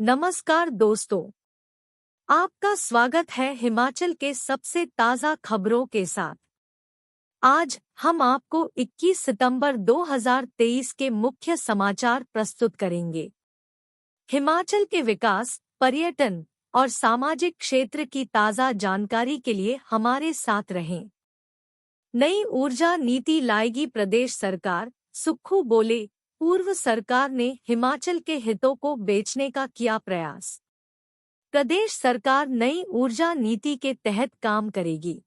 नमस्कार दोस्तों, आपका स्वागत है हिमाचल के सबसे ताज़ा खबरों के साथ। आज हम आपको 21 सितंबर 2023 के मुख्य समाचार प्रस्तुत करेंगे। हिमाचल के विकास, पर्यटन और सामाजिक क्षेत्र की ताज़ा जानकारी के लिए हमारे साथ रहें। नई ऊर्जा नीति लाएगी प्रदेश सरकार, सुक्खू बोले। पूर्व सरकार ने हिमाचल के हितों को बेचने का किया प्रयास। प्रदेश सरकार नई ऊर्जा नीति के तहत काम करेगी।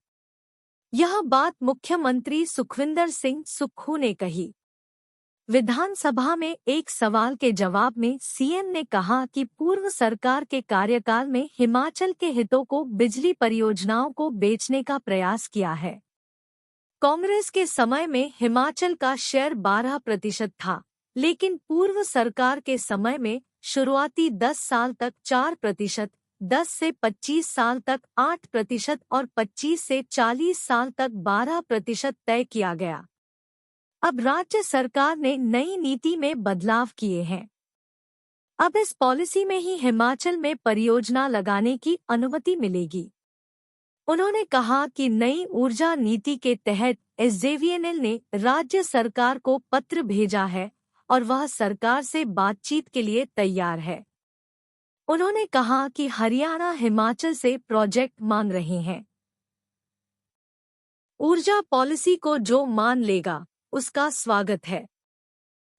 यह बात मुख्यमंत्री सुखविंदर सिंह सुक्खू ने कही। विधानसभा में एक सवाल के जवाब में सीएम ने कहा कि पूर्व सरकार के कार्यकाल में हिमाचल के हितों को बिजली परियोजनाओं को बेचने का प्रयास किया है। कांग्रेस के समय में हिमाचल का शेयर 12% था, लेकिन पूर्व सरकार के समय में शुरुआती 10 साल तक 4%, 10 से 25 साल तक 8% और 25 से 40 साल तक 12% तय किया गया। अब राज्य सरकार ने नई नीति में बदलाव किए हैं। अब इस पॉलिसी में ही हिमाचल में परियोजना लगाने की अनुमति मिलेगी। उन्होंने कहा कि नई ऊर्जा नीति के तहत एसजेवीएनएल ने राज्य सरकार को पत्र भेजा है और वह सरकार से बातचीत के लिए तैयार है। उन्होंने कहा कि हरियाणा हिमाचल से प्रोजेक्ट मांग रहे हैं। ऊर्जा पॉलिसी को जो मान लेगा, उसका स्वागत है।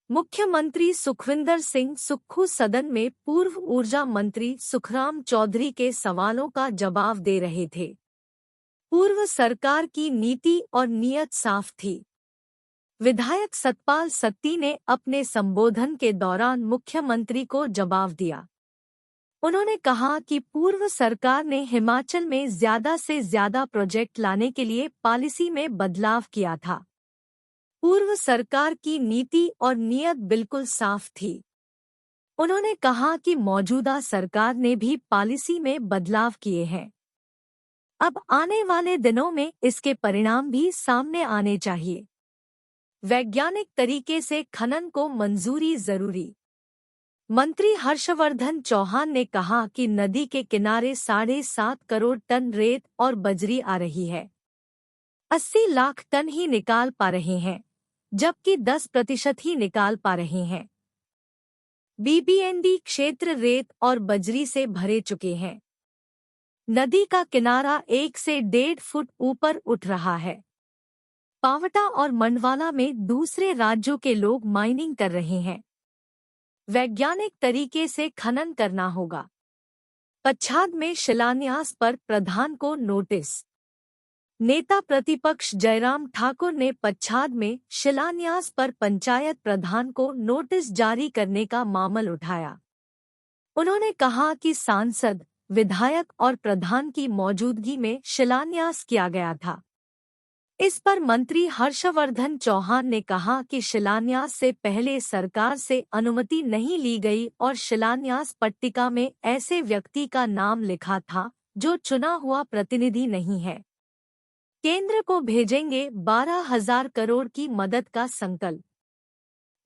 मुख्यमंत्री सुखविंदर सिंह सुक्खू सदन में पूर्व ऊर्जा मंत्री सुखराम चौधरी के सवालों का जवाब दे रहे थे। पूर्व सरकार की नीति और नीयत साफ थी। विधायक सतपाल सत्ती ने अपने संबोधन के दौरान मुख्यमंत्री को जवाब दिया। उन्होंने कहा कि पूर्व सरकार ने हिमाचल में ज्यादा से ज्यादा प्रोजेक्ट लाने के लिए पॉलिसी में बदलाव किया था। पूर्व सरकार की नीति और नीयत बिल्कुल साफ थी। उन्होंने कहा कि मौजूदा सरकार ने भी पॉलिसी में बदलाव किए हैं। अब आने वाले दिनों में इसके परिणाम भी सामने आने चाहिए। वैज्ञानिक तरीके से खनन को मंजूरी जरूरी। मंत्री हर्षवर्धन चौहान ने कहा कि नदी के किनारे 7.5 करोड़ टन रेत और बजरी आ रही है। 80 लाख टन ही निकाल पा रहे हैं, जबकि 10% ही निकाल पा रहे हैं। बीबीएनडी क्षेत्र रेत और बजरी से भरे चुके हैं। नदी का किनारा 1 से 1.5 फुट ऊपर उठ रहा है। पावटा और मंडवाला में दूसरे राज्यों के लोग माइनिंग कर रहे हैं। वैज्ञानिक तरीके से खनन करना होगा। पच्छाद में शिलान्यास पर प्रधान को नोटिस। नेता प्रतिपक्ष जयराम ठाकुर ने पच्छाद में शिलान्यास पर पंचायत प्रधान को नोटिस जारी करने का मामला उठाया। उन्होंने कहा कि सांसद, विधायक और प्रधान की मौजूदगी में शिलान्यास किया गया था। इस पर मंत्री हर्षवर्धन चौहान ने कहा कि शिलान्यास से पहले सरकार से अनुमति नहीं ली गई और शिलान्यास पट्टिका में ऐसे व्यक्ति का नाम लिखा था जो चुना हुआ प्रतिनिधि नहीं है। केंद्र को भेजेंगे 12,000 करोड़ की मदद का संकल्प।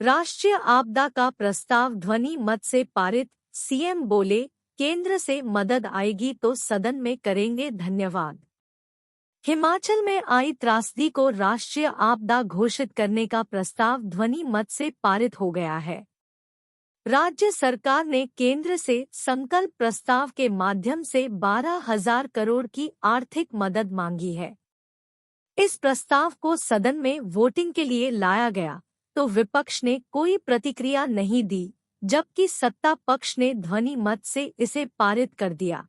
राष्ट्रीय आपदा का प्रस्ताव ध्वनि मत से पारित। सीएम बोले, केंद्र से मदद आएगी तो सदन में करेंगे धन्यवाद। हिमाचल में आई त्रासदी को राष्ट्रीय आपदा घोषित करने का प्रस्ताव ध्वनि मत से पारित हो गया है। राज्य सरकार ने केंद्र से संकल्प प्रस्ताव के माध्यम से 12,000 करोड़ की आर्थिक मदद मांगी है। इस प्रस्ताव को सदन में वोटिंग के लिए लाया गया तो विपक्ष ने कोई प्रतिक्रिया नहीं दी, जबकि सत्ता पक्ष ने ध्वनि मत से इसे पारित कर दिया।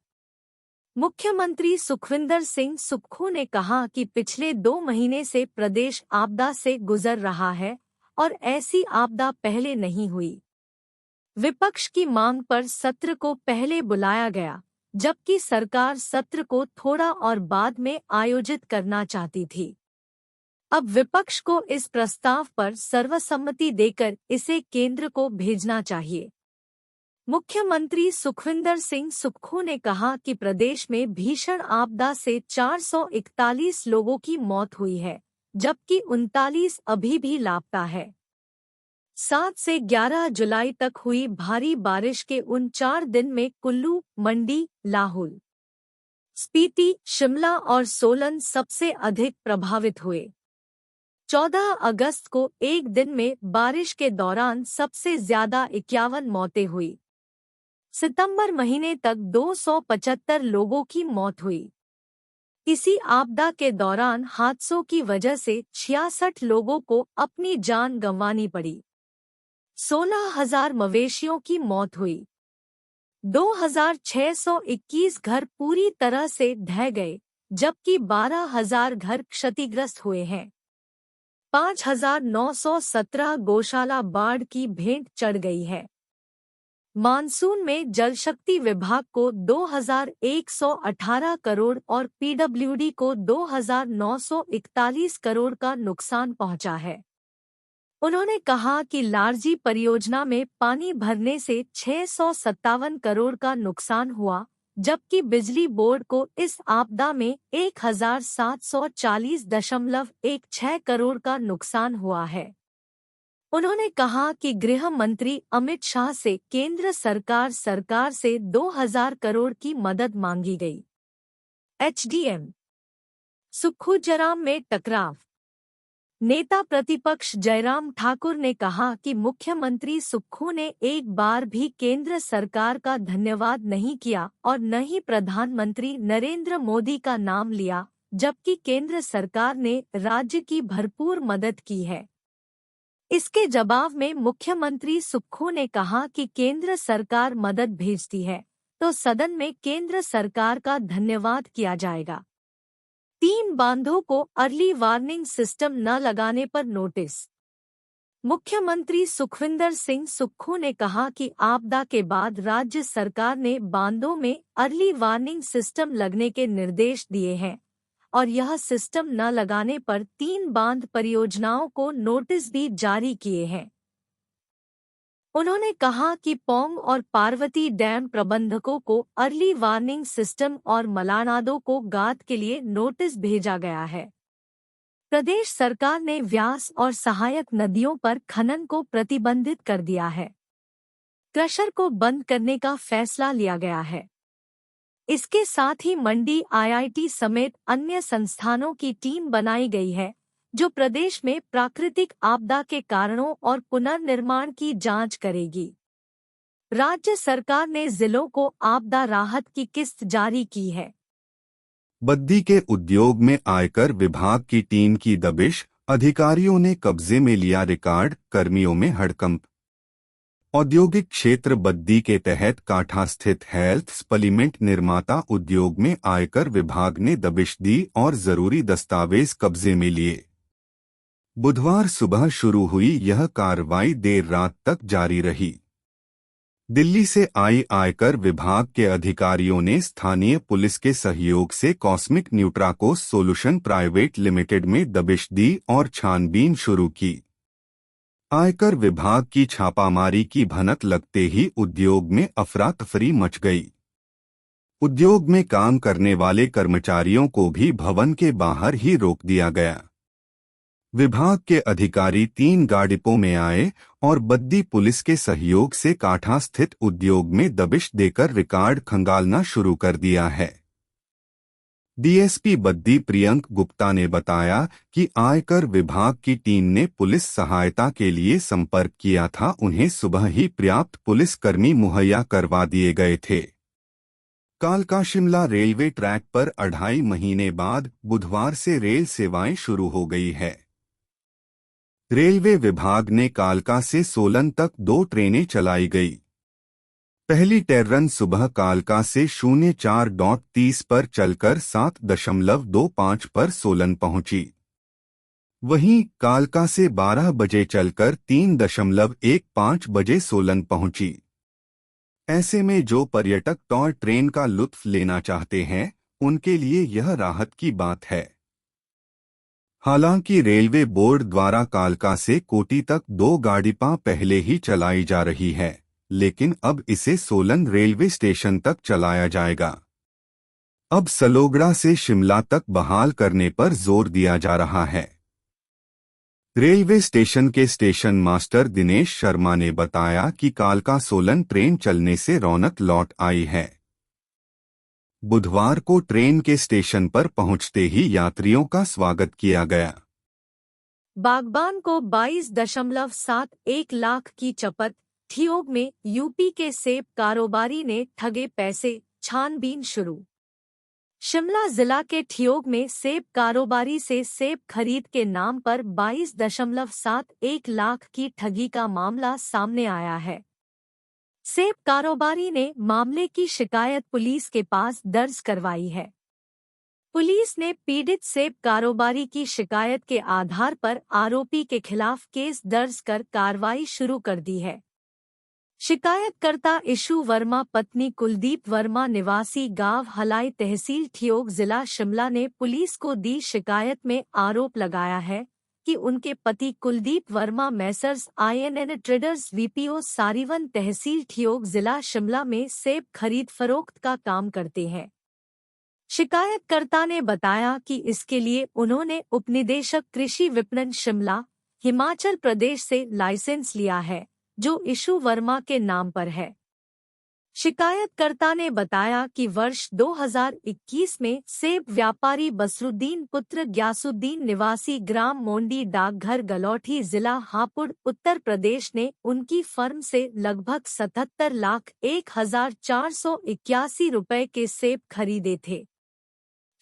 मुख्यमंत्री सुखविंदर सिंह सुक्खू ने कहा कि पिछले 2 महीने से प्रदेश आपदा से गुजर रहा है और ऐसी आपदा पहले नहीं हुई। विपक्ष की मांग पर सत्र को पहले बुलाया गया, जबकि सरकार सत्र को थोड़ा और बाद में आयोजित करना चाहती थी। अब विपक्ष को इस प्रस्ताव पर सर्वसम्मति देकर इसे केंद्र को भेजना चाहिए। मुख्यमंत्री सुखविंदर सिंह सुक्खू ने कहा कि प्रदेश में भीषण आपदा से 441 लोगों की मौत हुई है, जबकि 39 अभी भी लापता है। 7 से 11 जुलाई तक हुई भारी बारिश के उन 4 दिन में कुल्लू, मंडी, लाहौल स्पीति, शिमला और सोलन सबसे अधिक प्रभावित हुए। 14 अगस्त को एक दिन में बारिश के दौरान सबसे ज्यादा 51 मौतें हुई। सितंबर महीने तक 275 लोगों की मौत हुई। इसी आपदा के दौरान हादसों की वजह से 66 लोगों को अपनी जान गंवानी पड़ी। 16,000 मवेशियों की मौत हुई। 2,621 घर पूरी तरह से ढह गए, जबकि 12,000 घर क्षतिग्रस्त हुए हैं। 5,917 गौशाला बाढ़ की भेंट चढ़ गई है। मानसून में जलशक्ति विभाग को 2,118 करोड़ और पीडब्ल्यूडी को 2,941 करोड़ का नुकसान पहुंचा है। उन्होंने कहा कि लारजी परियोजना में पानी भरने से 657 करोड़ का नुकसान हुआ, जबकि बिजली बोर्ड को इस आपदा में 1,740.16 करोड़ का नुकसान हुआ है। उन्होंने कहा कि गृह मंत्री अमित शाह से केंद्र सरकार से 2,000 करोड़ की मदद मांगी गई। एचडीएम सुक्खू जयराम में टकराव। नेता प्रतिपक्ष जयराम ठाकुर ने कहा कि मुख्यमंत्री सुक्खू ने एक बार भी केंद्र सरकार का धन्यवाद नहीं किया और न ही प्रधानमंत्री नरेंद्र मोदी का नाम लिया, जबकि केंद्र सरकार ने राज्य की भरपूर मदद की है। इसके जवाब में मुख्यमंत्री सुक्खू ने कहा कि केंद्र सरकार मदद भेजती है तो सदन में केंद्र सरकार का धन्यवाद किया जाएगा। 3 बांधों को अर्ली वार्निंग सिस्टम न लगाने पर नोटिस। मुख्यमंत्री सुखविंदर सिंह सुक्खू ने कहा कि आपदा के बाद राज्य सरकार ने बांधों में अर्ली वार्निंग सिस्टम लगने के निर्देश दिए हैं और यह सिस्टम न लगाने पर 3 बांध परियोजनाओं को नोटिस भी जारी किए हैं। उन्होंने कहा कि पौंग और पार्वती डैम प्रबंधकों को अर्ली वार्निंग सिस्टम और मलानाडो को गाद के लिए नोटिस भेजा गया है। प्रदेश सरकार ने व्यास और सहायक नदियों पर खनन को प्रतिबंधित कर दिया है। क्रशर को बंद करने का फैसला लिया गया है। इसके साथ ही मंडी आईआईटी समेत अन्य संस्थानों की टीम बनाई गई है जो प्रदेश में प्राकृतिक आपदा के कारणों और पुनर्निर्माण की जांच करेगी। राज्य सरकार ने जिलों को आपदा राहत की किस्त जारी की है। बद्दी के उद्योग में आयकर विभाग की टीम की दबिश, अधिकारियों ने कब्जे में लिया रिकॉर्ड, कर्मियों में हड़कंप। औद्योगिक क्षेत्र बद्दी के तहत काठा स्थित हेल्थ सप्लीमेंट निर्माता उद्योग में आयकर विभाग ने दबिश दी और जरूरी दस्तावेज कब्जे में लिए। बुधवार सुबह शुरू हुई यह कार्रवाई देर रात तक जारी रही। दिल्ली से आई आयकर विभाग के अधिकारियों ने स्थानीय पुलिस के सहयोग से कॉस्मिक न्यूट्राकोस सोल्यूशन प्राइवेट लिमिटेड में दबिश दी और छानबीन शुरू की। आयकर विभाग की छापामारी की भनक लगते ही उद्योग में अफरा तफरी मच गई। उद्योग में काम करने वाले कर्मचारियों को भी भवन के बाहर ही रोक दिया गया। विभाग के अधिकारी 3 गाड़ियों में आए और बद्दी पुलिस के सहयोग से काठा स्थित उद्योग में दबिश देकर रिकॉर्ड खंगालना शुरू कर दिया है। डीएसपी बद्दी प्रियंक गुप्ता ने बताया कि आयकर विभाग की टीम ने पुलिस सहायता के लिए संपर्क किया था। उन्हें सुबह ही पर्याप्त पुलिसकर्मी मुहैया करवा दिए गए थे। कालका शिमला रेलवे ट्रैक पर 2.5 महीने बाद बुधवार से रेल सेवाएं शुरू हो गई है। रेलवे विभाग ने कालका से सोलन तक 2 ट्रेनें चलाई गई। पहली ट्रेन सुबह कालका से 04:30 पर चलकर 7:25 पर सोलन पहुंची। वहीं कालका से 12 बजे चलकर 3:15 बजे सोलन पहुंची। ऐसे में जो पर्यटक टॉय ट्रेन का लुत्फ लेना चाहते हैं, उनके लिए यह राहत की बात है। हालांकि रेलवे बोर्ड द्वारा कालका से कोटी तक 2 गाड़ियां पहले ही चलाई जा रही है, लेकिन अब इसे सोलन रेलवे स्टेशन तक चलाया जाएगा। अब सलोगड़ा से शिमला तक बहाल करने पर जोर दिया जा रहा है। रेलवे स्टेशन के स्टेशन मास्टर दिनेश शर्मा ने बताया कि कालका सोलन ट्रेन चलने से रौनक लौट आई है। बुधवार को ट्रेन के स्टेशन पर पहुंचते ही यात्रियों का स्वागत किया गया। बागबान को 22.71 लाख की चपत। ठियोग में यूपी के सेब कारोबारी ने ठगे पैसे, छानबीन शुरू। शिमला जिला के ठियोग में सेब कारोबारी से सेब खरीद के नाम पर 22.71 लाख की ठगी का मामला सामने आया है। सेब कारोबारी ने मामले की शिकायत पुलिस के पास दर्ज करवाई है। पुलिस ने पीड़ित सेब कारोबारी की शिकायत के आधार पर आरोपी के खिलाफ केस दर्ज कर कार्रवाई शुरू कर दी है। शिकायतकर्ता इशू वर्मा पत्नी कुलदीप वर्मा निवासी गांव हलाई तहसील ठियोग जिला शिमला ने पुलिस को दी शिकायत में आरोप लगाया है कि उनके पति Kuldeep Verma Messrs INN traders VPO सारीवन तहसील ठियोग जिला शिमला में सेब खरीद फरोख्त का काम करते हैं। शिकायतकर्ता ने बताया कि इसके लिए उन्होंने उपनिदेशक कृषि विपणन शिमला, हिमाचल प्रदेश से लाइसेंस लिया है, जो इशू वर्मा के नाम पर है। शिकायतकर्ता ने बताया कि वर्ष 2021 में सेब व्यापारी बसरुद्दीन पुत्र ग्यासुद्दीन निवासी ग्राम मोंडी डाकघर गलौठी जिला हापुड़ उत्तर प्रदेश ने उनकी फर्म से लगभग 77,01,481 रुपए के सेब खरीदे थे।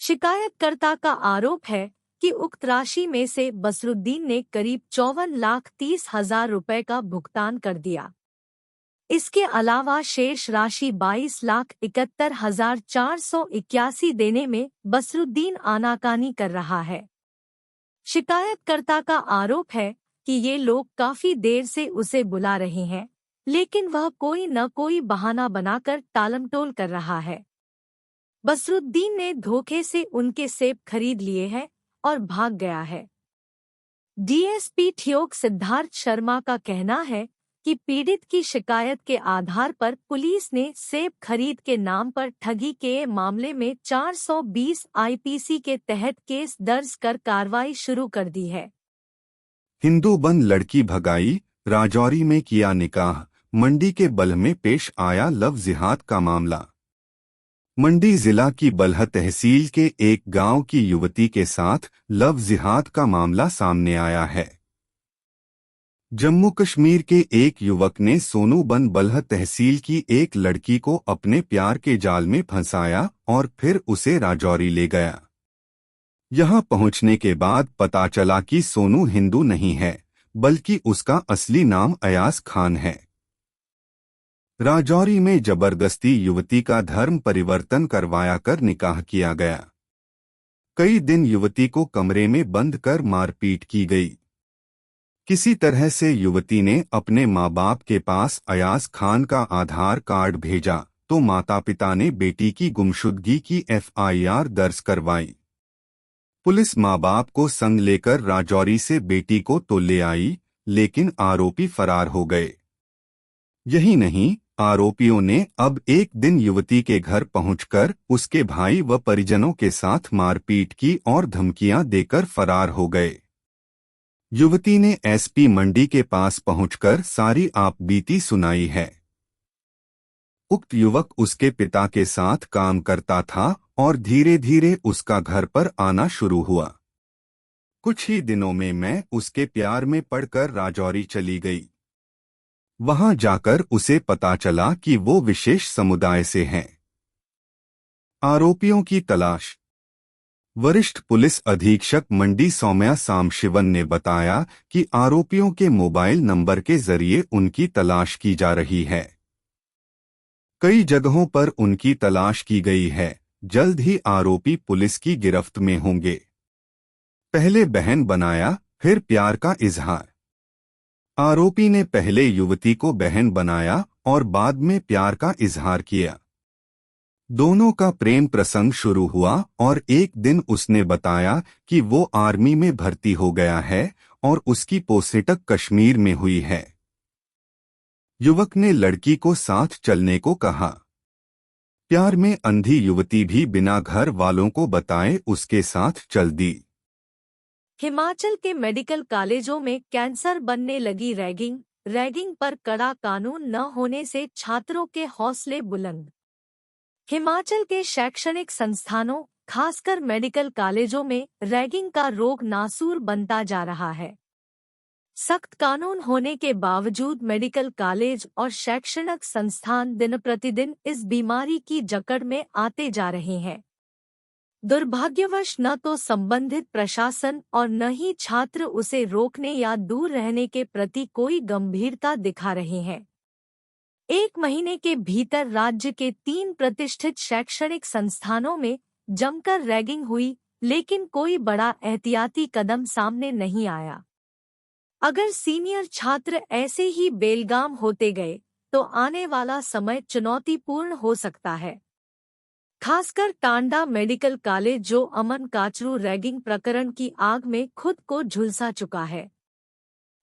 शिकायतकर्ता का आरोप है कि उक्त राशि में से बसरुद्दीन ने करीब 54,30,000 रुपए का भुगतान कर दिया। इसके अलावा शेष राशि 22,71,481 देने में बसरुद्दीन आनाकानी कर रहा है। शिकायतकर्ता का आरोप है कि ये लोग काफी देर से उसे बुला रहे हैं, लेकिन वह कोई न कोई बहाना बनाकर टालमटोल कर रहा है। बसरुद्दीन ने धोखे से उनके सेब खरीद लिए हैं और भाग गया है। DSP ठियोग सिद्धार्थ शर्मा का कहना है कि पीड़ित की शिकायत के आधार पर पुलिस ने सेब खरीद के नाम पर ठगी के मामले में 420 IPC के तहत केस दर्ज कर कार्रवाई शुरू कर दी है। हिंदू बन लड़की भगाई, राजौरी में किया निकाह। मंडी के बल्ह में पेश आया लव जिहाद का मामला। मंडी जिला की बल्ह तहसील के एक गांव की युवती के साथ लव जिहाद का मामला सामने आया है। जम्मू कश्मीर के एक युवक ने सोनूबन बल्ह तहसील की एक लड़की को अपने प्यार के जाल में फंसाया और फिर उसे राजौरी ले गया। यहां पहुंचने के बाद पता चला कि सोनू हिंदू नहीं है, बल्कि उसका असली नाम अयाज खान है। राजौरी में जबरदस्ती युवती का धर्म परिवर्तन करवाया कर निकाह किया गया। कई दिन युवती को कमरे में बंद कर मारपीट की गई। किसी तरह से युवती ने अपने माँ बाप के पास अयाज खान का आधार कार्ड भेजा तो माता पिता ने बेटी की गुमशुदगी की FIR दर्ज करवाई। पुलिस माँ बाप को संग लेकर राजौरी से बेटी को तो ले आई, लेकिन आरोपी फरार हो गए। यही नहीं, आरोपियों ने अब एक दिन युवती के घर पहुंचकर उसके भाई व परिजनों के साथ मारपीट की और धमकियां देकर फरार हो गए। युवती ने SP मंडी के पास पहुंचकर सारी आपबीती सुनाई है। उक्त युवक उसके पिता के साथ काम करता था और धीरे धीरे उसका घर पर आना शुरू हुआ। कुछ ही दिनों में मैं उसके प्यार में पड़कर राजौरी चली गई। वहां जाकर उसे पता चला कि वो विशेष समुदाय से हैं। आरोपियों की तलाश। वरिष्ठ पुलिस अधीक्षक मंडी सौम्या सामशिवन ने बताया कि आरोपियों के मोबाइल नंबर के जरिए उनकी तलाश की जा रही है। कई जगहों पर उनकी तलाश की गई है। जल्द ही आरोपी पुलिस की गिरफ्त में होंगे। पहले बहन बनाया, फिर प्यार का इजहार। आरोपी ने पहले युवती को बहन बनाया और बाद में प्यार का इजहार किया। दोनों का प्रेम प्रसंग शुरू हुआ और एक दिन उसने बताया कि वो आर्मी में भर्ती हो गया है और उसकी पोस्टिंग कश्मीर में हुई है। युवक ने लड़की को साथ चलने को कहा। प्यार में अंधी युवती भी बिना घर वालों को बताए उसके साथ चल दी। हिमाचल के मेडिकल कॉलेजों में कैंसर बनने लगी रैगिंग पर कड़ा कानून न होने से छात्रों के हौसले बुलंद। हिमाचल के शैक्षणिक संस्थानों, खासकर मेडिकल कॉलेजों में रैगिंग का रोग नासूर बनता जा रहा है। सख्त कानून होने के बावजूद मेडिकल कॉलेज और शैक्षणिक संस्थान दिन प्रतिदिन इस बीमारी की जकड़ में आते जा रहे हैं। दुर्भाग्यवश न तो संबंधित प्रशासन और न ही छात्र उसे रोकने या दूर रहने के प्रति कोई गंभीरता दिखा रहे हैं। 1 महीने के भीतर राज्य के 3 प्रतिष्ठित शैक्षणिक संस्थानों में जमकर रैगिंग हुई, लेकिन कोई बड़ा एहतियाती कदम सामने नहीं आया। अगर सीनियर छात्र ऐसे ही बेलगाम होते गए तो आने वाला समय चुनौतीपूर्ण हो सकता है। खासकर टांडा मेडिकल कॉलेज, जो अमन काचरू रैगिंग प्रकरण की आग में खुद को झुलसा चुका है।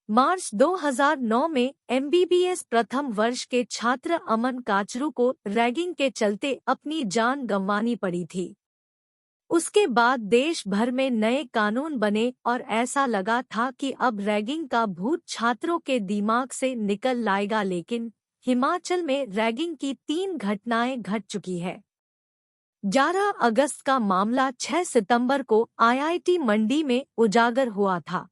मार्च 2009 में MBBS प्रथम वर्ष के छात्र अमन काचरू को रैगिंग के चलते अपनी जान गंवानी पड़ी थी। उसके बाद देश भर में नए कानून बने और ऐसा लगा था कि अब रैगिंग का भूत छात्रों के दिमाग से निकल लाएगा, लेकिन हिमाचल में रैगिंग की 3 घटनाएं घट चुकी है। 11 अगस्त का मामला 6 सितंबर को IIT मंडी में उजागर हुआ था।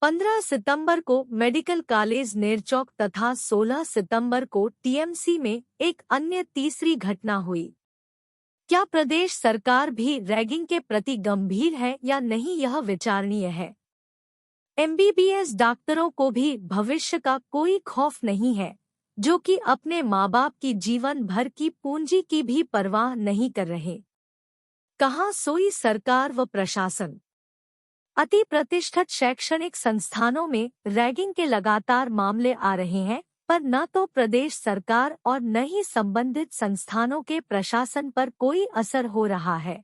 15 सितंबर को मेडिकल कॉलेज नेरचौक तथा 16 सितंबर को TMC में एक अन्य तीसरी घटना हुई। क्या प्रदेश सरकार भी रैगिंग के प्रति गंभीर है या नहीं, यह विचारणीय है। MBBS डॉक्टरों को भी भविष्य का कोई खौफ नहीं है, जो कि अपने माँ बाप की जीवन भर की पूंजी की भी परवाह नहीं कर रहे। कहाँ सोई सरकार व प्रशासन। अति प्रतिष्ठित शैक्षणिक संस्थानों में रैगिंग के लगातार मामले आ रहे हैं, पर न तो प्रदेश सरकार और न ही संबंधित संस्थानों के प्रशासन पर कोई असर हो रहा है।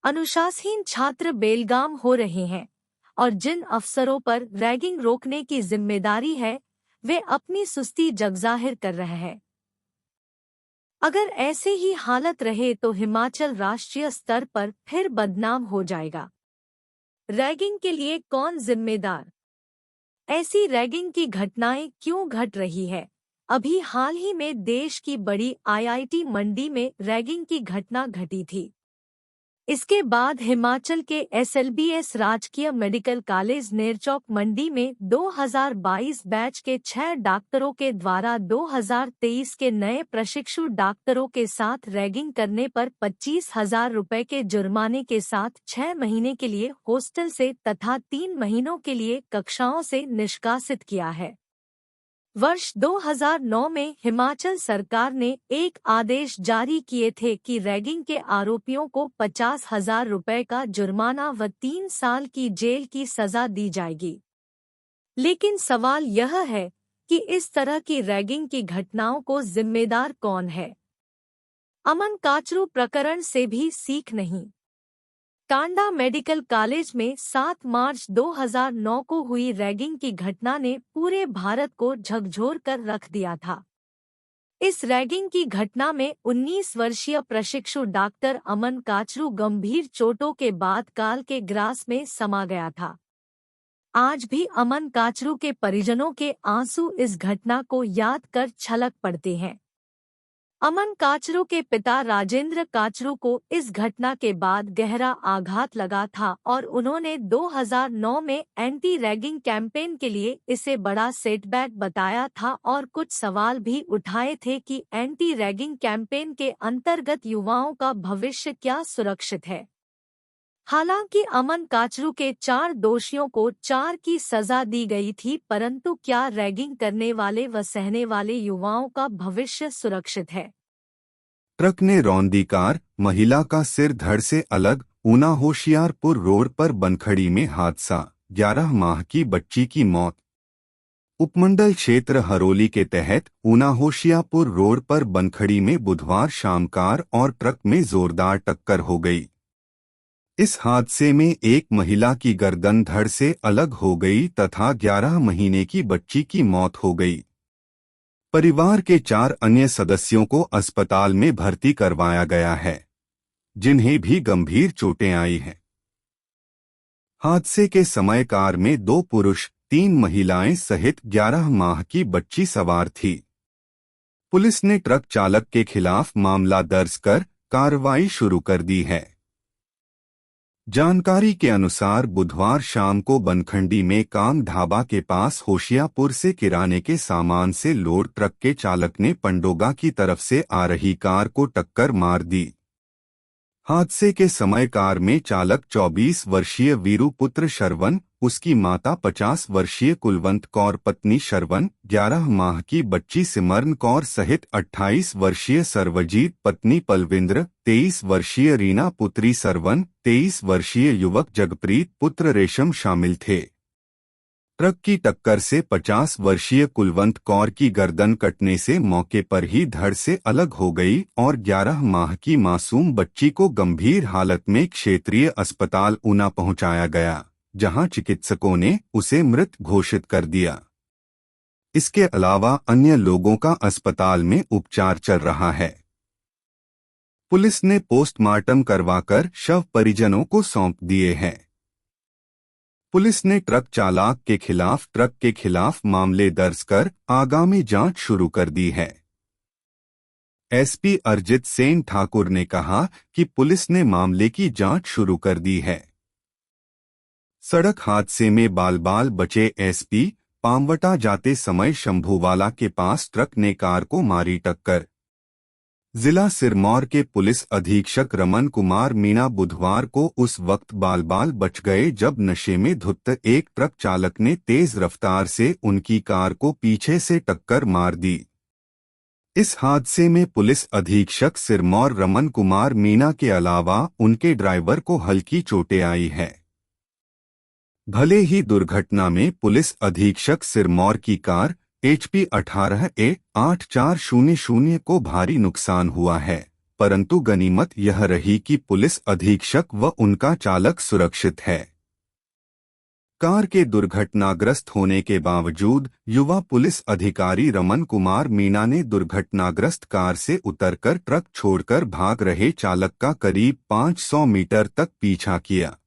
अनुशासनहीन छात्र बेलगाम हो रहे हैं और जिन अफसरों पर रैगिंग रोकने की जिम्मेदारी है, वे अपनी सुस्ती जगजाहिर कर रहे हैं। अगर ऐसे ही हालत रहे तो हिमाचल राष्ट्रीय स्तर पर फिर बदनाम हो जाएगा। रैगिंग के लिए कौन जिम्मेदार? ऐसी रैगिंग की घटनाएं क्यों घट रही है? अभी हाल ही में देश की बड़ी IIT मंडी में रैगिंग की घटना घटी थी। इसके बाद हिमाचल के SLBS राजकीय मेडिकल कॉलेज नेरचौक मंडी में 2022 बैच के 6 डॉक्टरों के द्वारा 2023 के नए प्रशिक्षु डॉक्टरों के साथ रैगिंग करने पर 25,000 रुपये के जुर्माने के साथ 6 महीने के लिए हॉस्टल से तथा 3 महीनों के लिए कक्षाओं से निष्कासित किया है। वर्ष 2009 में हिमाचल सरकार ने एक आदेश जारी किए थे कि रैगिंग के आरोपियों को 50,000 रुपये का जुर्माना व 3 साल की जेल की सजा दी जाएगी। लेकिन सवाल यह है कि इस तरह की रैगिंग की घटनाओं को जिम्मेदार कौन है? अमन काचरू प्रकरण से भी सीख नहीं। टांडा मेडिकल कॉलेज में 7 मार्च 2009 को हुई रैगिंग की घटना ने पूरे भारत को झकझोर कर रख दिया था। इस रैगिंग की घटना में 19 वर्षीय प्रशिक्षु डॉक्टर अमन काचरू गंभीर चोटों के बाद काल के ग्रास में समा गया था। आज भी अमन काचरू के परिजनों के आंसू इस घटना को याद कर छलक पड़ते हैं। अमन काचरू के पिता राजेंद्र काचरू को इस घटना के बाद गहरा आघात लगा था और उन्होंने 2009 में एंटी रैगिंग कैंपेन के लिए इसे बड़ा सेटबैक बताया था और कुछ सवाल भी उठाए थे कि एंटी रैगिंग कैंपेन के अंतर्गत युवाओं का भविष्य क्या सुरक्षित है। हालांकि अमन काचरू के 4 दोषियों को 4 की सजा दी गई थी, परंतु क्या रैगिंग करने वाले व सहने वाले युवाओं का भविष्य सुरक्षित है? ट्रक ने रौंदी कार, महिला का सिर धड़ से अलग। ऊना होशियारपुर रोड पर बनखड़ी में हादसा, 11 माह की बच्ची की मौत। उपमंडल क्षेत्र हरोली के तहत ऊना होशियारपुर रोड पर बनखड़ी में बुधवार शाम कार और ट्रक में जोरदार टक्कर हो गई। इस हादसे में एक महिला की गर्दन धड़ से अलग हो गई तथा 11 महीने की बच्ची की मौत हो गई। परिवार के 4 अन्य सदस्यों को अस्पताल में भर्ती करवाया गया है, जिन्हें भी गंभीर चोटें आई हैं। हादसे के समय कार में 2 पुरुष 3 महिलाएं सहित 11 माह की बच्ची सवार थी। पुलिस ने ट्रक चालक के खिलाफ मामला दर्ज कर कार्रवाई शुरू कर दी है। जानकारी के अनुसार बुधवार शाम को बनखंडी में काम ढाबा के पास होशियापुर से किराने के सामान से लोड ट्रक के चालक ने पंडोगा की तरफ से आ रही कार को टक्कर मार दी। हादसे के समय कार में चालक 24 वर्षीय वीरू पुत्र शरवण, उसकी माता 50 वर्षीय कुलवंत कौर पत्नी शरवण, 11 माह की बच्ची सिमरन कौर सहित 28 वर्षीय सर्वजीत पत्नी पलविंद्र, 23 वर्षीय रीना पुत्री सरवन, 23 वर्षीय युवक जगप्रीत पुत्र रेशम शामिल थे। ट्रक की टक्कर से 50 वर्षीय कुलवंत कौर की गर्दन कटने से मौके पर ही धड़ से अलग हो गई और 11 माह की मासूम बच्ची को गंभीर हालत में क्षेत्रीय अस्पताल ऊना पहुंचाया गया, जहां चिकित्सकों ने उसे मृत घोषित कर दिया। इसके अलावा अन्य लोगों का अस्पताल में उपचार चल रहा है। पुलिस ने पोस्टमार्टम करवाकर शव परिजनों को सौंप दिए हैं। पुलिस ने ट्रक चालक के खिलाफ मामले दर्ज कर आगामी जांच शुरू कर दी है। एसपी अरजित सेन ठाकुर ने कहा कि पुलिस ने मामले की जांच शुरू कर दी है। सड़क हादसे में बाल बचे एसपी, पामवटा जाते समय शंभूवाला के पास ट्रक ने कार को मारी टक्कर। जिला सिरमौर के पुलिस अधीक्षक रमन कुमार मीणा बुधवार को उस वक्त बाल बच गए जब नशे में धुत एक ट्रक चालक ने तेज रफ्तार से उनकी कार को पीछे से टक्कर मार दी। इस हादसे में पुलिस अधीक्षक सिरमौर रमन कुमार मीणा के अलावा उनके ड्राइवर को हल्की चोटें आई है। भले ही दुर्घटना में पुलिस अधीक्षक सिरमौर की कार HP 18A8400 को भारी नुकसान हुआ है, परंतु गनीमत यह रही कि पुलिस अधीक्षक व उनका चालक सुरक्षित है। कार के दुर्घटनाग्रस्त होने के बावजूद युवा पुलिस अधिकारी रमन कुमार मीणा ने दुर्घटनाग्रस्त कार से उतरकर ट्रक छोड़कर भाग रहे चालक का करीब 500 मीटर तक पीछा किया।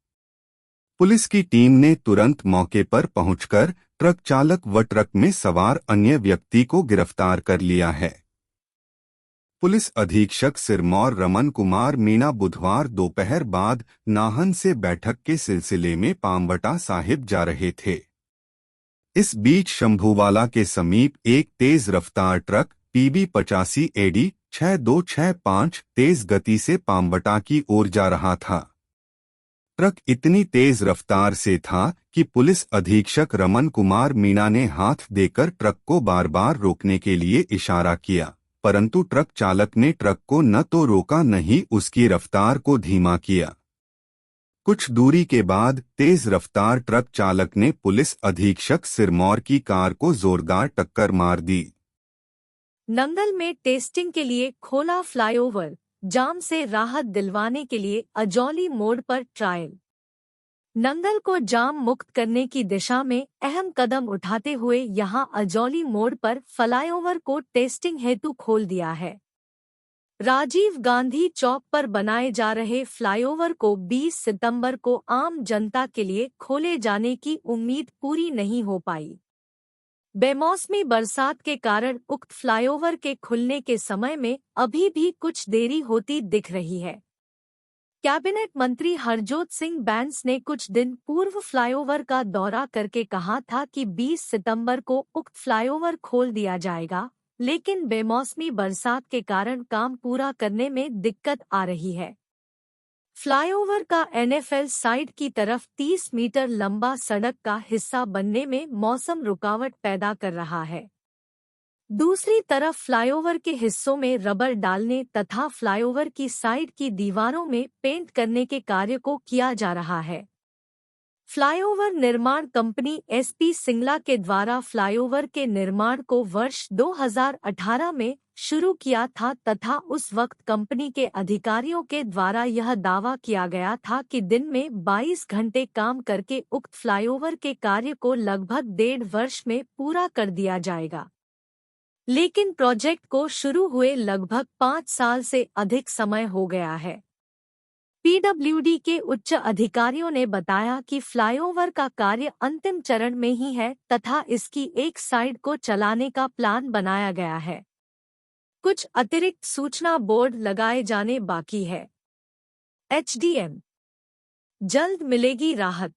पुलिस की टीम ने तुरंत मौके पर पहुंचकर ट्रक चालक व ट्रक में सवार अन्य व्यक्ति को गिरफ्तार कर लिया है। पुलिस अधीक्षक सिरमौर रमन कुमार मीणा बुधवार दोपहर बाद नाहन से बैठक के सिलसिले में पामवटा साहिब जा रहे थे। इस बीच शंभूवाला के समीप एक तेज रफ्तार ट्रक PB 85 AD 6265 तेज गति से पामवटा की ओर जा रहा था। ट्रक इतनी तेज रफ्तार से था कि पुलिस अधीक्षक रमन कुमार मीणा ने हाथ देकर ट्रक को बार बार रोकने के लिए इशारा किया, परंतु ट्रक चालक ने ट्रक को न तो रोका न ही उसकी रफ्तार को धीमा किया। कुछ दूरी के बाद तेज रफ्तार ट्रक चालक ने पुलिस अधीक्षक सिरमौर की कार को जोरदार टक्कर मार दी। नंगल में टेस्टिंग के लिए खोला फ्लाईओवर, जाम से राहत दिलवाने के लिए अजौली मोड़ पर ट्रायल। नंगल को जाम मुक्त करने की दिशा में अहम कदम उठाते हुए यहां अजौली मोड़ पर फ्लाईओवर को टेस्टिंग हेतु खोल दिया है। राजीव गांधी चौक पर बनाए जा रहे फ्लाईओवर को 20 सितंबर को आम जनता के लिए खोले जाने की उम्मीद पूरी नहीं हो पाई। बेमौसमी बरसात के कारण उक्त फ्लाईओवर के खुलने के समय में अभी भी कुछ देरी होती दिख रही है। कैबिनेट मंत्री हरजोत सिंह बैंस ने कुछ दिन पूर्व फ्लाईओवर का दौरा करके कहा था कि 20 सितंबर को उक्त फ्लाईओवर खोल दिया जाएगा, लेकिन बेमौसमी बरसात के कारण काम पूरा करने में दिक्कत आ रही है। फ्लाईओवर का NFL साइड की तरफ 30 मीटर लंबा सड़क का हिस्सा बनने में मौसम रुकावट पैदा कर रहा है। दूसरी तरफ फ्लाईओवर के हिस्सों में रबर डालने तथा फ्लाईओवर की साइड की दीवारों में पेंट करने के कार्य को किया जा रहा है। फ्लाईओवर निर्माण कंपनी SP सिंगला के द्वारा फ्लाईओवर के निर्माण को वर्ष 2018 में शुरू किया था तथा उस वक्त कंपनी के अधिकारियों के द्वारा यह दावा किया गया था कि दिन में 22 घंटे काम करके उक्त फ्लाईओवर के कार्य को लगभग 1.5 वर्ष में पूरा कर दिया जाएगा। लेकिन प्रोजेक्ट को शुरू हुए लगभग 5 साल से अधिक समय हो गया है। पीडब्ल्यूडी के उच्च अधिकारियों ने बताया कि फ्लाईओवर का कार्य अंतिम चरण में ही है तथा इसकी एक साइड को चलाने का प्लान बनाया गया है। कुछ अतिरिक्त सूचना बोर्ड लगाए जाने बाकी है। एचडीएम जल्द मिलेगी राहत।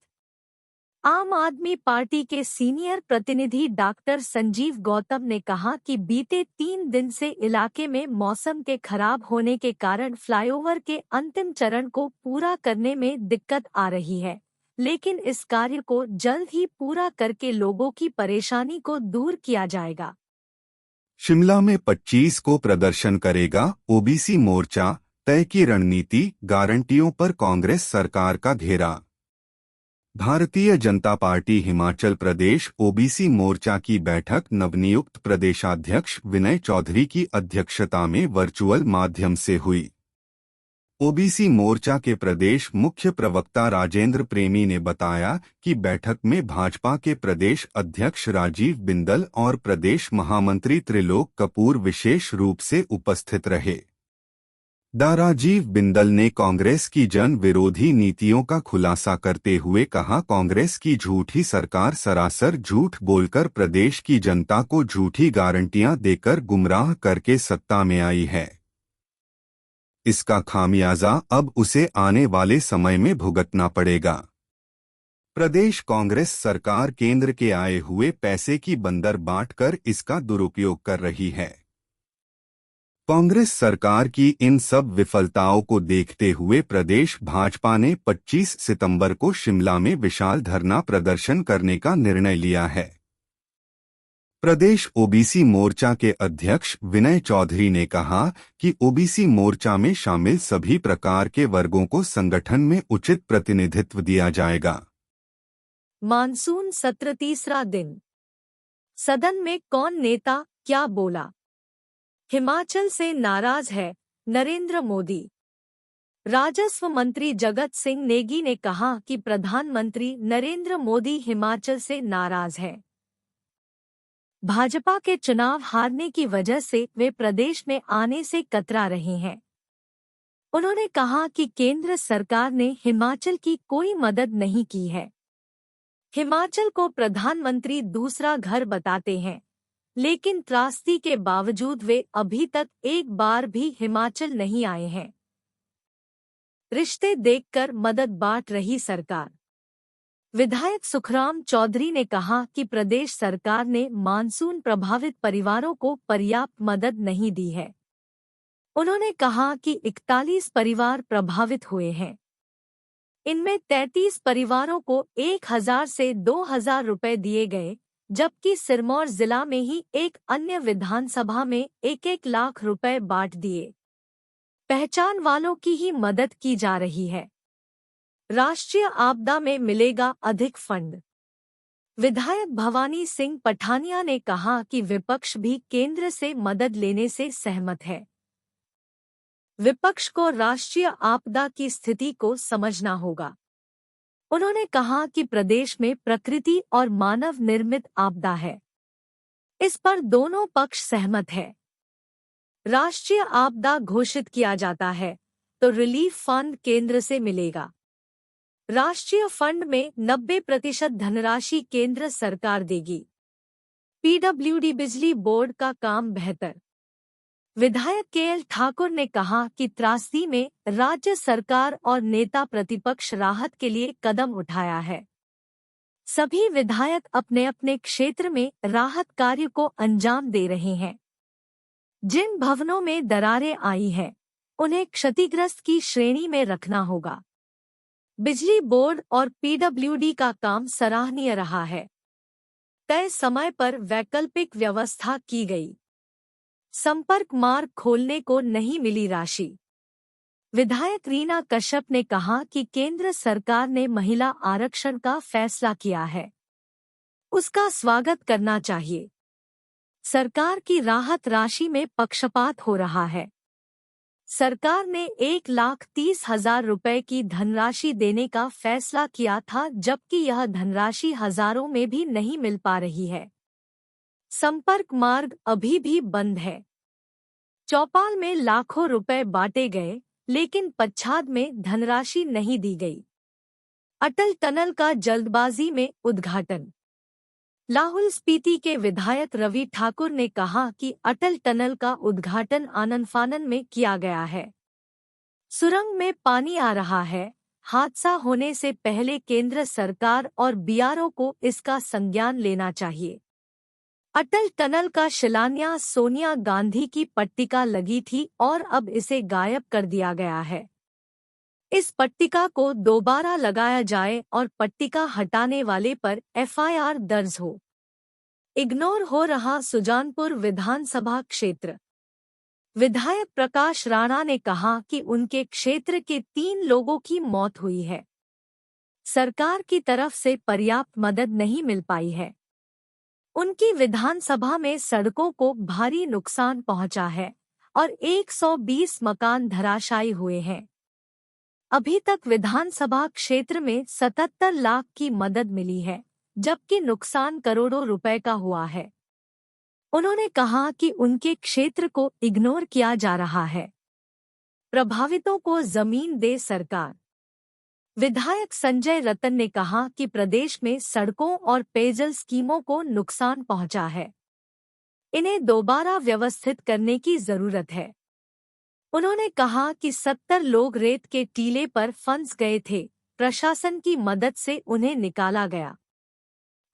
आम आदमी पार्टी के सीनियर प्रतिनिधि डॉक्टर संजीव गौतम ने कहा कि बीते 3 दिन से इलाके में मौसम के खराब होने के कारण फ्लाईओवर के अंतिम चरण को पूरा करने में दिक्कत आ रही है, लेकिन इस कार्य को जल्द ही पूरा करके लोगों की परेशानी को दूर किया जाएगा। शिमला में 25 को प्रदर्शन करेगा ओबीसी मोर्चा, तय की रणनीति, गारंटियों पर कांग्रेस सरकार का घेरा। भारतीय जनता पार्टी हिमाचल प्रदेश ओबीसी मोर्चा की बैठक नवनियुक्त प्रदेशाध्यक्ष विनय चौधरी की अध्यक्षता में वर्चुअल माध्यम से हुई। ओबीसी मोर्चा के प्रदेश मुख्य प्रवक्ता राजेंद्र प्रेमी ने बताया कि बैठक में भाजपा के प्रदेश अध्यक्ष राजीव बिंदल और प्रदेश महामंत्री त्रिलोक कपूर विशेष रूप से उपस्थित रहे। राजीव बिंदल ने कांग्रेस की जन विरोधी नीतियों का खुलासा करते हुए कहा, कांग्रेस की झूठी सरकार सरासर झूठ बोलकर प्रदेश की जनता को झूठी गारंटियां देकर गुमराह करके सत्ता में आई है। इसका खामियाजा अब उसे आने वाले समय में भुगतना पड़ेगा। प्रदेश कांग्रेस सरकार केंद्र के आए हुए पैसे की बंदर बांटकर इसका दुरुपयोग कर रही है। कांग्रेस सरकार की इन सब विफलताओं को देखते हुए प्रदेश भाजपा ने 25 सितंबर को शिमला में विशाल धरना प्रदर्शन करने का निर्णय लिया है। प्रदेश ओबीसी मोर्चा के अध्यक्ष विनय चौधरी ने कहा कि ओबीसी मोर्चा में शामिल सभी प्रकार के वर्गों को संगठन में उचित प्रतिनिधित्व दिया जाएगा। मानसून सत्र तीसरा दिन, सदन में कौन नेता क्या बोला? हिमाचल से नाराज है नरेंद्र मोदी। राजस्व मंत्री जगत सिंह नेगी ने कहा कि प्रधानमंत्री नरेंद्र मोदी हिमाचल से नाराज हैं। भाजपा के चुनाव हारने की वजह से वे प्रदेश में आने से कतरा रहे हैं। उन्होंने कहा कि केंद्र सरकार ने हिमाचल की कोई मदद नहीं की है। हिमाचल को प्रधानमंत्री दूसरा घर बताते हैं, लेकिन त्रासदी के बावजूद वे अभी तक एक बार भी हिमाचल नहीं आए हैं। रिश्ते देखकर मदद बांट रही सरकार। विधायक सुखराम चौधरी ने कहा कि प्रदेश सरकार ने मानसून प्रभावित परिवारों को पर्याप्त मदद नहीं दी है। उन्होंने कहा कि 41 परिवार प्रभावित हुए हैं। इनमें 33 परिवारों को 1000 से 2000 रुपए दिए गए, जबकि सिरमौर जिला में ही एक अन्य विधानसभा में 1-1 लाख रुपए बांट दिए। पहचान वालों की ही मदद की जा रही है। राष्ट्रीय आपदा में मिलेगा अधिक फंड। विधायक भवानी सिंह पठानिया ने कहा कि विपक्ष भी केंद्र से मदद लेने से सहमत है। विपक्ष को राष्ट्रीय आपदा की स्थिति को समझना होगा। उन्होंने कहा कि प्रदेश में प्रकृति और मानव निर्मित आपदा है। इस पर दोनों पक्ष सहमत है। राष्ट्रीय आपदा घोषित किया जाता है तो रिलीफ फंड केंद्र से मिलेगा। राष्ट्रीय फंड में 90% धनराशि केंद्र सरकार देगी। पीडब्ल्यूडी बिजली बोर्ड का काम बेहतर। विधायक केएल ठाकुर ने कहा कि त्रासदी में राज्य सरकार और नेता प्रतिपक्ष राहत के लिए कदम उठाया है। सभी विधायक अपने अपने क्षेत्र में राहत कार्य को अंजाम दे रहे हैं। जिन भवनों में दरारें आई हैं, उन्हें क्षतिग्रस्त की श्रेणी में रखना होगा। बिजली बोर्ड और पीडब्ल्यूडी का काम सराहनीय रहा है। तय समय पर वैकल्पिक व्यवस्था की गई। संपर्क मार्ग खोलने को नहीं मिली राशि। विधायक रीना कश्यप ने कहा कि केंद्र सरकार ने महिला आरक्षण का फैसला किया है, उसका स्वागत करना चाहिए। सरकार की राहत राशि में पक्षपात हो रहा है। सरकार ने 1,30,000 रुपए की धनराशि देने का फैसला किया था, जबकि यह धनराशि हजारों में भी नहीं मिल पा रही है। संपर्क मार्ग अभी भी बंद है। चौपाल में लाखों रुपए बांटे गए, लेकिन पच्छाद में धनराशि नहीं दी गई। अटल टनल का जल्दबाजी में उद्घाटन। लाहौल स्पीति के विधायक रवि ठाकुर ने कहा कि अटल टनल का उद्घाटन आनन-फानन में किया गया है। सुरंग में पानी आ रहा है। हादसा होने से पहले केंद्र सरकार और बीआरओ को इसका संज्ञान लेना चाहिए। अटल टनल का शिलान्यास सोनिया गांधी की पट्टिका लगी थी और अब इसे गायब कर दिया गया है। इस पट्टिका को दोबारा लगाया जाए और पट्टिका हटाने वाले पर एफआईआर दर्ज हो। इग्नोर हो रहा सुजानपुर विधानसभा क्षेत्र। विधायक प्रकाश राणा ने कहा कि उनके क्षेत्र के 3 लोगों की मौत हुई है। सरकार की तरफ से पर्याप्त मदद नहीं मिल पाई है। उनकी विधानसभा में सड़कों को भारी नुकसान पहुंचा है और 120 मकान धराशायी हुए हैं। अभी तक विधानसभा क्षेत्र में 77 लाख की मदद मिली है, जबकि नुकसान करोड़ों रुपए का हुआ है। उन्होंने कहा कि उनके क्षेत्र को इग्नोर किया जा रहा है। प्रभावितों को जमीन दे सरकार। विधायक संजय रतन ने कहा कि प्रदेश में सड़कों और पेयजल स्कीमों को नुकसान पहुंचा है। इन्हें दोबारा व्यवस्थित करने की जरूरत है। उन्होंने कहा कि 70 लोग रेत के टीले पर फंस गए थे। प्रशासन की मदद से उन्हें निकाला गया।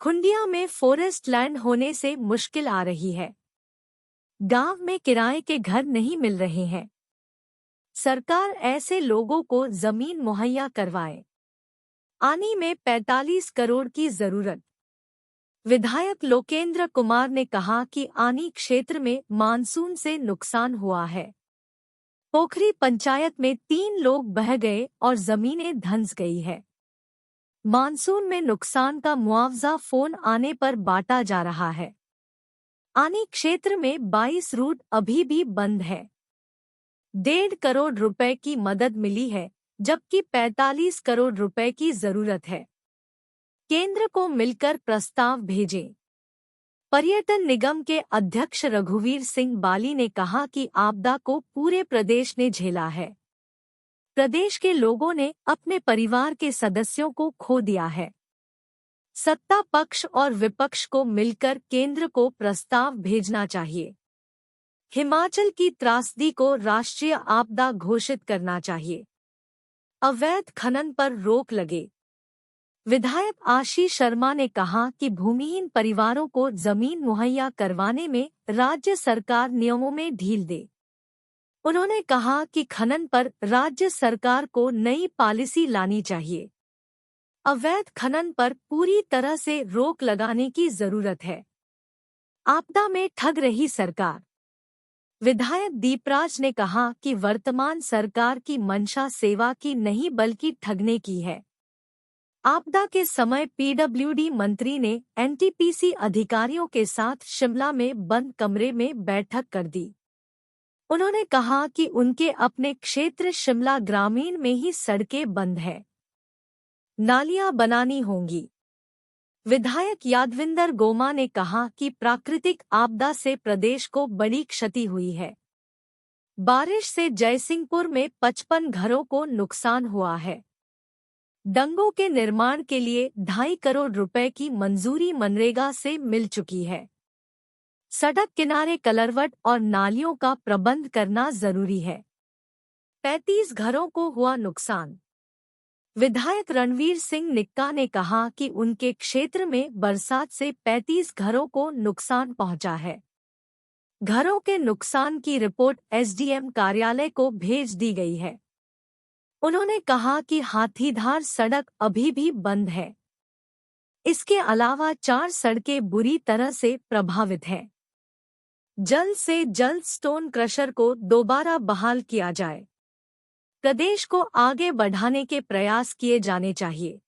खुंडिया में फॉरेस्ट लैंड होने से मुश्किल आ रही है। गांव में किराए के घर नहीं मिल रहे हैं। सरकार ऐसे लोगों को जमीन मुहैया करवाए। आनी में 45 करोड़ की जरूरत। विधायक लोकेंद्र कुमार ने कहा कि आनी क्षेत्र में मानसून से नुकसान हुआ है। पोखरी पंचायत में 3 लोग बह गए और जमीनें धंस गई है। मानसून में नुकसान का मुआवजा फोन आने पर बांटा जा रहा है। आनी क्षेत्र में 22 रूट अभी भी बंद है। 1.5 करोड़ रुपए की मदद मिली है, जबकि 45 करोड़ रुपए की जरूरत है। केंद्र को मिलकर प्रस्ताव भेजें। पर्यटन निगम के अध्यक्ष रघुवीर सिंह बाली ने कहा कि आपदा को पूरे प्रदेश ने झेला है। प्रदेश के लोगों ने अपने परिवार के सदस्यों को खो दिया है। सत्ता पक्ष और विपक्ष को मिलकर केंद्र को प्रस्ताव भेजना चाहिए। हिमाचल की त्रासदी को राष्ट्रीय आपदा घोषित करना चाहिए। अवैध खनन पर रोक लगे। विधायक आशीष शर्मा ने कहा कि भूमिहीन परिवारों को जमीन मुहैया करवाने में राज्य सरकार नियमों में ढील दे। उन्होंने कहा कि खनन पर राज्य सरकार को नई पॉलिसी लानी चाहिए। अवैध खनन पर पूरी तरह से रोक लगाने की जरूरत है। आपदा में ठग रही सरकार। विधायक दीपराज ने कहा कि वर्तमान सरकार की मंशा सेवा की नहीं बल्कि ठगने की है। आपदा के समय पीडब्ल्यूडी मंत्री ने एनटीपीसी अधिकारियों के साथ शिमला में बंद कमरे में बैठक कर दी। उन्होंने कहा कि उनके अपने क्षेत्र शिमला ग्रामीण में ही सड़कें बंद है। नालियां बनानी होंगी। विधायक यादविंदर गोमा ने कहा कि प्राकृतिक आपदा से प्रदेश को बड़ी क्षति हुई है। बारिश से जयसिंहपुर में 55 घरों को नुकसान हुआ है। डंगों के निर्माण के लिए 2.5 करोड़ रुपए की मंजूरी मनरेगा से मिल चुकी है। सड़क किनारे कलरवट और नालियों का प्रबंध करना जरूरी है। 35 घरों को हुआ नुकसान। विधायक रणवीर सिंह निक्का ने कहा कि उनके क्षेत्र में बरसात से 35 घरों को नुकसान पहुंचा है। घरों के नुकसान की रिपोर्ट एसडीएम कार्यालय को भेज दी गई है। उन्होंने कहा कि हाथीधार सड़क अभी भी बंद है। इसके अलावा 4 सड़कें बुरी तरह से प्रभावित हैं। जल्द से जल्द स्टोन क्रशर को दोबारा बहाल किया जाए। प्रदेश को आगे बढ़ाने के प्रयास किए जाने चाहिए।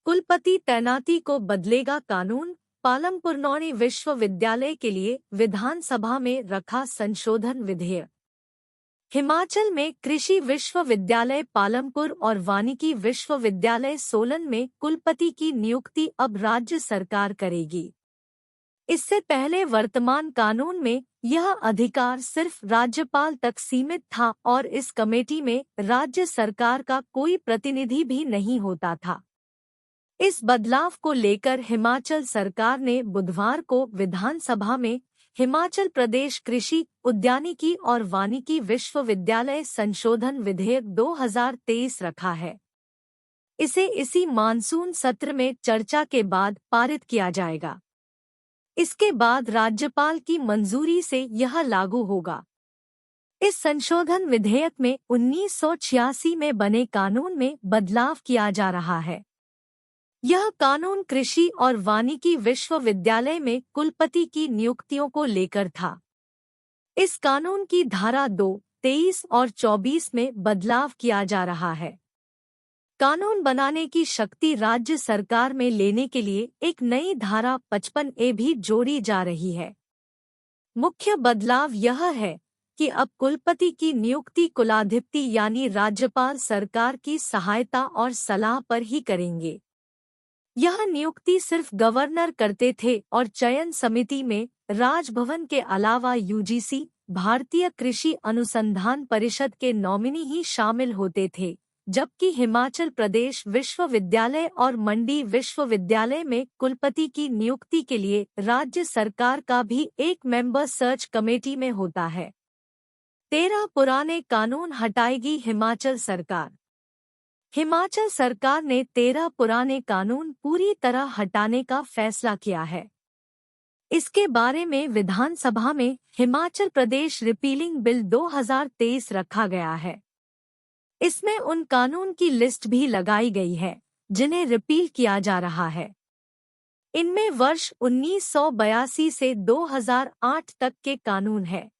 कुलपति तैनाती को बदलेगा कानून। पालमपुर नौणी विश्वविद्यालय के लिए विधानसभा में रखा संशोधन विधेयक। हिमाचल में कृषि विश्वविद्यालय पालमपुर और वानिकी विश्वविद्यालय सोलन में कुलपति की नियुक्ति अब राज्य सरकार करेगी। इससे पहले वर्तमान कानून में यह अधिकार सिर्फ राज्यपाल तक सीमित था और इस कमेटी में राज्य सरकार का कोई प्रतिनिधि भी नहीं होता था। इस बदलाव को लेकर हिमाचल सरकार ने बुधवार को विधानसभा में हिमाचल प्रदेश कृषि, उद्यानिकी और वानिकी विश्वविद्यालय संशोधन विधेयक 2023 रखा है। इसे इसी मानसून सत्र में चर्चा के बाद पारित किया जाएगा। इसके बाद राज्यपाल की मंजूरी से यह लागू होगा। इस संशोधन विधेयक में 1986 में बने कानून में बदलाव किया जा रहा है। यह कानून कृषि और वानिकी विश्वविद्यालय में कुलपति की नियुक्तियों को लेकर था। इस कानून की धारा 2, 23 और 24 में बदलाव किया जा रहा है। कानून बनाने की शक्ति राज्य सरकार में लेने के लिए एक नई धारा 55A भी जोड़ी जा रही है। मुख्य बदलाव यह है कि अब कुलपति की नियुक्ति कुलाधिपति यानी राज्यपाल सरकार की सहायता और सलाह पर ही करेंगे। यह नियुक्ति सिर्फ गवर्नर करते थे और चयन समिति में राजभवन के अलावा यूजीसी, भारतीय कृषि अनुसंधान परिषद के नॉमिनी ही शामिल होते थे, जबकि हिमाचल प्रदेश विश्वविद्यालय और मंडी विश्वविद्यालय में कुलपति की नियुक्ति के लिए राज्य सरकार का भी एक मेंबर सर्च कमेटी में होता है। 13 पुराने कानून हटाएगी हिमाचल सरकार। हिमाचल सरकार ने 13 पुराने कानून पूरी तरह हटाने का फैसला किया है। इसके बारे में विधानसभा में हिमाचल प्रदेश रिपीलिंग बिल 2023 रखा गया है। इसमें उन कानून की लिस्ट भी लगाई गई है जिन्हें रिपील किया जा रहा है। इनमें वर्ष 1982 से 2008 तक के कानून हैं।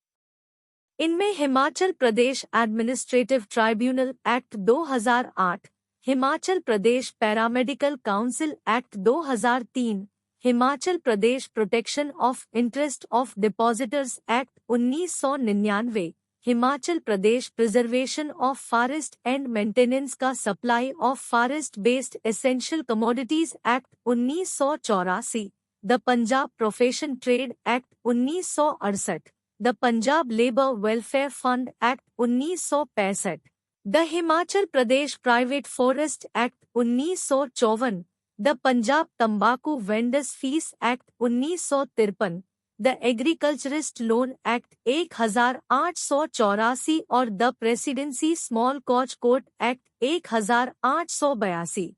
इनमें Himachal Pradesh administrative tribunal act 2008, Himachal Pradesh paramedical council act 2003, Himachal Pradesh protection of interest of depositors act 1999, Himachal Pradesh preservation of forest and maintenance का supply of forest based essential commodities act 1984, the Punjab profession trade act 1968, the Punjab labour welfare fund act 1965, the Himachal Pradesh private forest act 1954, the Punjab तंबाकू vendors fees act 1953, the agriculturist loan act 1884 और the presidency small cause court act 1882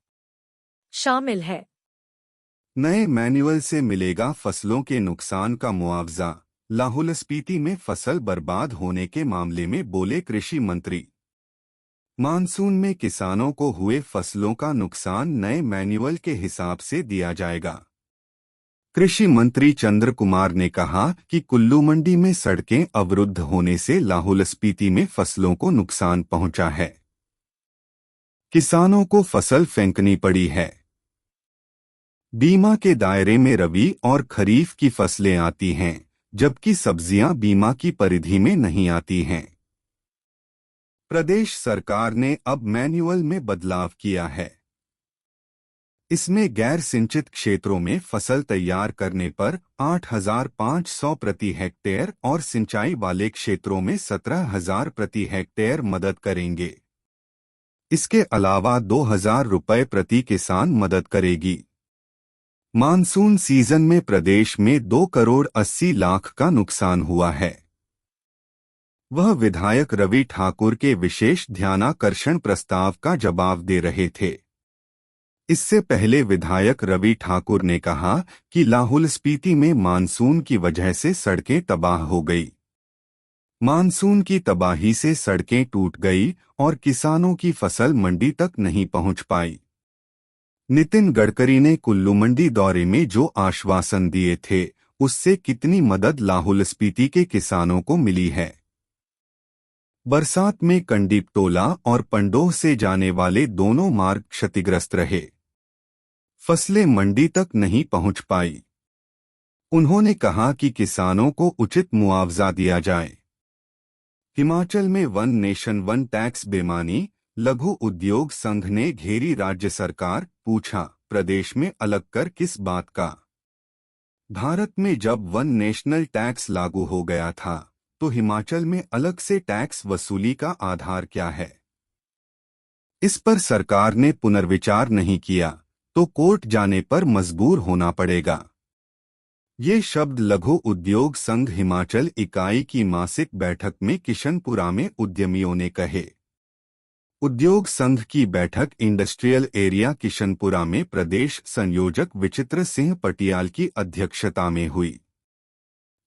शामिल है। नए manual से मिलेगा फसलों के नुकसान का मुआवजा। लाहौल स्पीति में फसल बर्बाद होने के मामले में बोले कृषि मंत्री। मानसून में किसानों को हुए फसलों का नुकसान नए मैनुअल के हिसाब से दिया जाएगा। कृषि मंत्री चंद्र कुमार ने कहा कि कुल्लू मंडी में सड़कें अवरुद्ध होने से लाहौल स्पीति में फसलों को नुकसान पहुंचा है। किसानों को फसल फेंकनी पड़ी है। बीमा के दायरे में रबी और खरीफ की फसलें आती हैं, जबकि सब्जियां बीमा की परिधि में नहीं आती हैं। प्रदेश सरकार ने अब मैनुअल में बदलाव किया है। इसमें गैर सिंचित क्षेत्रों में फसल तैयार करने पर 8,500 प्रति हेक्टेयर और सिंचाई वाले क्षेत्रों में 17,000 प्रति हेक्टेयर मदद करेंगे। इसके अलावा 2,000 रुपये प्रति किसान मदद करेगी। मानसून सीजन में प्रदेश में 2 करोड़ 80 लाख का नुकसान हुआ है। वह विधायक रवि ठाकुर के विशेष ध्यानाकर्षण प्रस्ताव का जवाब दे रहे थे। इससे पहले विधायक रवि ठाकुर ने कहा कि लाहौल स्पीति में मानसून की वजह से सड़कें तबाह हो गई। मानसून की तबाही से सड़कें टूट गई और किसानों की फसल मंडी तक नहीं पहुंच पाई। नितिन गडकरी ने कुल्लू मंडी दौरे में जो आश्वासन दिए थे, उससे कितनी मदद लाहौल स्पीति के किसानों को मिली है? बरसात में कंडीप टोला और पंडोह से जाने वाले दोनों मार्ग क्षतिग्रस्त रहे। फसलें मंडी तक नहीं पहुंच पाई। उन्होंने कहा कि किसानों को उचित मुआवजा दिया जाए। हिमाचल में वन नेशन वन टैक्स बेमानी, लघु उद्योग संघ ने घेरी राज्य सरकार। पूछा, प्रदेश में अलग कर किस बात का? भारत में जब वन नेशनल टैक्स लागू हो गया था, तो हिमाचल में अलग से टैक्स वसूली का आधार क्या है? इस पर सरकार ने पुनर्विचार नहीं किया, तो कोर्ट जाने पर मजबूर होना पड़ेगा। ये शब्द लघु उद्योग संघ हिमाचल इकाई की मासिक बैठक में किशनपुरा में उद्यमियों ने कहे। उद्योग संघ की बैठक इंडस्ट्रियल एरिया किशनपुरा में प्रदेश संयोजक विचित्र सिंह पटियाल की अध्यक्षता में हुई।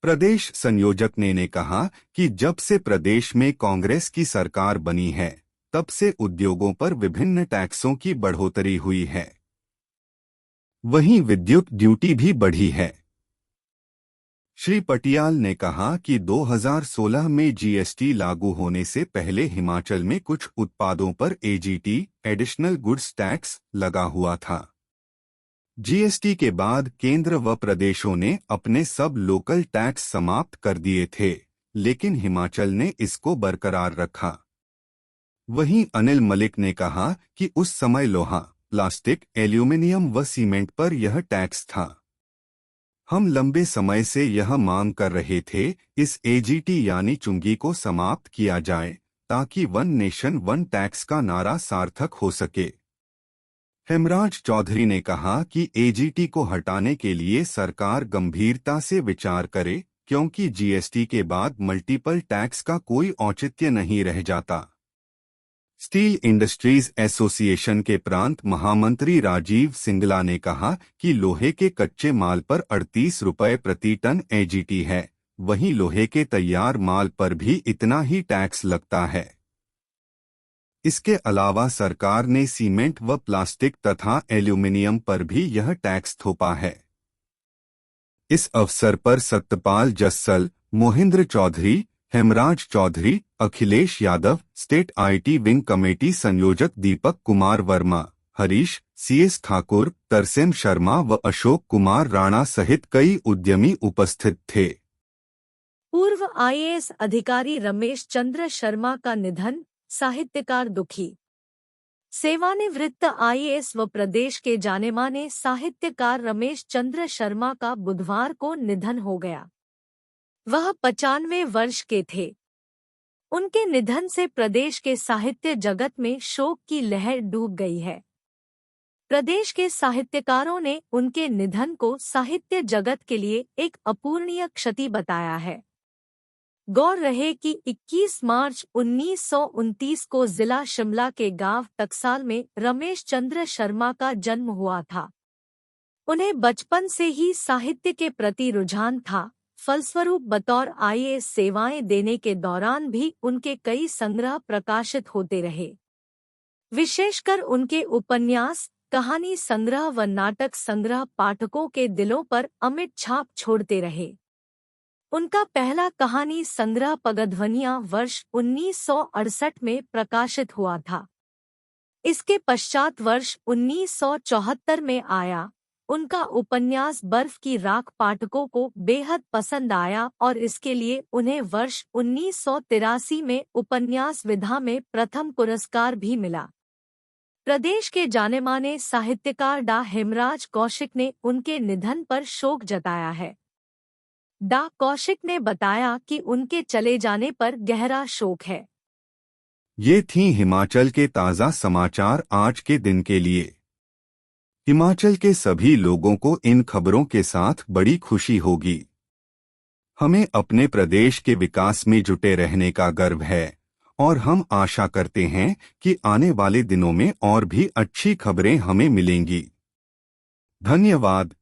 प्रदेश संयोजक ने कहा कि जब से प्रदेश में कांग्रेस की सरकार बनी है, तब से उद्योगों पर विभिन्न टैक्सों की बढ़ोतरी हुई है। वहीं विद्युत ड्यूटी भी बढ़ी है। श्री पटियाल ने कहा कि 2016 में जीएसटी लागू होने से पहले हिमाचल में कुछ उत्पादों पर एजीटी एडिशनल गुड्स टैक्स लगा हुआ था। जीएसटी के बाद केंद्र व प्रदेशों ने अपने सब लोकल टैक्स समाप्त कर दिए थे, लेकिन हिमाचल ने इसको बरकरार रखा। वहीं अनिल मलिक ने कहा कि उस समय लोहा, प्लास्टिक, एल्यूमिनियम व सीमेंट पर यह टैक्स था। हम लंबे समय से यह मांग कर रहे थे, इस एजीटी यानी चुंगी को समाप्त किया जाए, ताकि वन नेशन वन टैक्स का नारा सार्थक हो सके। हेमराज चौधरी ने कहा कि एजीटी को हटाने के लिए सरकार गंभीरता से विचार करे, क्योंकि जीएसटी के बाद मल्टीपल टैक्स का कोई औचित्य नहीं रह जाता। स्टील इंडस्ट्रीज एसोसिएशन के प्रांत महामंत्री राजीव सिंगला ने कहा कि लोहे के कच्चे माल पर 38 रुपये प्रति टन एजीटी है, वहीं लोहे के तैयार माल पर भी इतना ही टैक्स लगता है। इसके अलावा सरकार ने सीमेंट व प्लास्टिक तथा एल्यूमिनियम पर भी यह टैक्स थोपा है। इस अवसर पर Satyapal Jassal, Mohindra Chaudhary, Hemraj Chaudhary, Akhilesh Yadav, state IT wing committee संयोजक दीपक कुमार वर्मा, हरीश, सीएस ठाकुर, तरसेम शर्मा व अशोक कुमार राणा सहित कई उद्यमी उपस्थित थे। पूर्व आईएएस अधिकारी रमेश चंद्र शर्मा का निधन, साहित्यकार दुखी। सेवानिवृत्त आईएएस व प्रदेश के जानेमाने साहित्यकार रमेश चंद्र शर्मा का बुधवार को निधन हो गया। वह 95 वर्ष के थे। उनके निधन से प्रदेश के साहित्य जगत में शोक की लहर डूब गई है। प्रदेश के साहित्यकारों ने उनके निधन को साहित्य जगत के लिए एक अपूरणीय क्षति बताया है। गौर रहे कि 21 मार्च 1929 को जिला शिमला के गांव टकसाल में रमेश चंद्र शर्मा का जन्म हुआ था। उन्हें बचपन से ही साहित्य के प्रति रुझान था। फलस्वरूप बतौर आईएएस सेवाएं देने के दौरान भी उनके कई संग्रह प्रकाशित होते रहे। विशेषकर उनके उपन्यास, कहानी संग्रह व नाटक संग्रह पाठकों के दिलों पर अमिट छाप छोड़ते रहे। उनका पहला कहानी संग्रह पगध्वनियां वर्ष 1968 में प्रकाशित हुआ था। इसके पश्चात वर्ष 1974 में आया। उनका उपन्यास बर्फ की राख पाठकों को बेहद पसंद आया और इसके लिए उन्हें वर्ष 1983 में उपन्यास विधा में प्रथम पुरस्कार भी मिला। प्रदेश के जानेमाने साहित्यकार डा हेमराज कौशिक ने उनके निधन पर शोक जताया है। डा कौशिक ने बताया कि उनके चले जाने पर गहरा शोक है। ये थीं हिमाचल के ताज़ा समाचार आज के दिन के लिए। हिमाचल के सभी लोगों को इन खबरों के साथ बड़ी खुशी होगी। हमें अपने प्रदेश के विकास में जुटे रहने का गर्व है और हम आशा करते हैं कि आने वाले दिनों में और भी अच्छी खबरें हमें मिलेंगी। धन्यवाद।